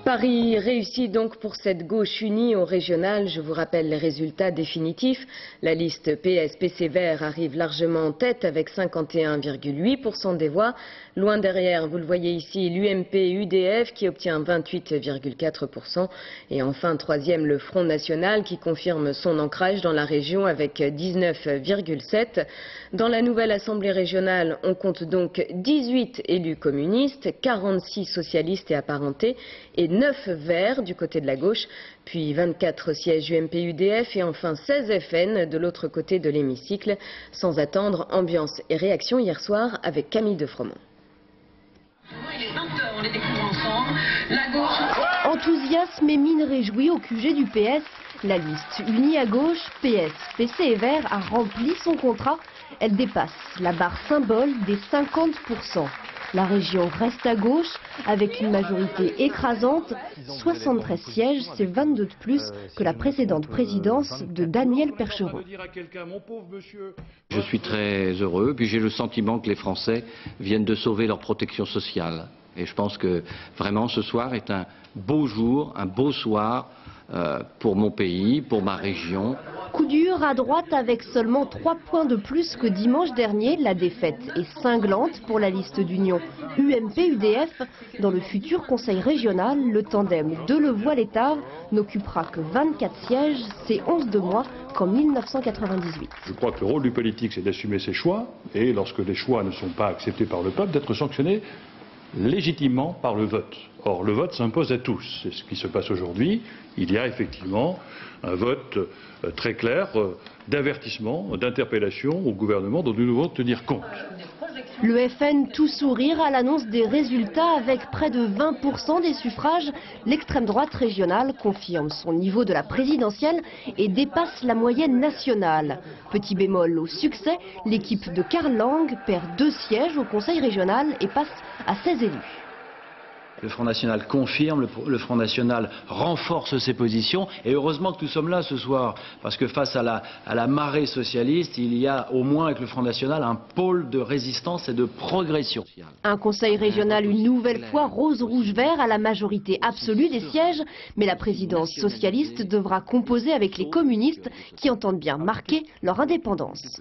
Paris réussit donc pour cette gauche unie au régional. Je vous rappelle les résultats définitifs. La liste PS-PC Vert arrive largement en tête avec 51,8% des voix. Loin derrière, vous le voyez ici, l'UMP-UDF qui obtient 28,4%. Et enfin, troisième, le Front National qui confirme son ancrage dans la région avec 19,7%. Dans la nouvelle Assemblée régionale, on compte donc 18 élus communistes, 46 socialistes et apparentés et 9 verts du côté de la gauche, puis 24 sièges UMP-UDF et enfin 16 FN de l'autre côté de l'hémicycle. Sans attendre, ambiance et réaction hier soir avec Camille Defromont. Enthousiasme et mine réjouie au QG du PS. La liste unie à gauche, PS, PC et Vert a rempli son contrat. Elle dépasse la barre symbole des 50%. La région reste à gauche avec une majorité écrasante. 73 sièges, c'est 22 de plus que la précédente présidence de Daniel Percheron. Je suis très heureux, puis j'ai le sentiment que les Français viennent de sauver leur protection sociale. Et je pense que vraiment ce soir est un beau jour, un beau soir pour mon pays, pour ma région. Coup dur à droite avec seulement 3 points de plus que dimanche dernier. La défaite est cinglante pour la liste d'union UMP-UDF. Dans le futur conseil régional, le tandem Delevoye-Létard n'occupera que 24 sièges, c'est 11 de moins qu'en 1998. Je crois que le rôle du politique, c'est d'assumer ses choix, et lorsque les choix ne sont pas acceptés par le peuple, d'être sanctionnés légitimement par le vote. Or, le vote s'impose à tous. C'est ce qui se passe aujourd'hui. Il y a effectivement un vote très clair d'avertissement, d'interpellation au gouvernement dont nous devons tenir compte. Le FN tout sourire à l'annonce des résultats avec près de 20% des suffrages. L'extrême droite régionale confirme son niveau de la présidentielle et dépasse la moyenne nationale. Petit bémol au succès, l'équipe de Karl Lang perd 2 sièges au conseil régional et passe à 16 élus. Le Front National confirme, le Front National renforce ses positions et heureusement que nous sommes là ce soir parce que face à la marée socialiste, il y a au moins avec le Front National un pôle de résistance et de progression. Un conseil régional une nouvelle fois rose-rouge-vert à la majorité absolue des sièges, mais la présidence socialiste devra composer avec les communistes qui entendent bien marquer leur indépendance.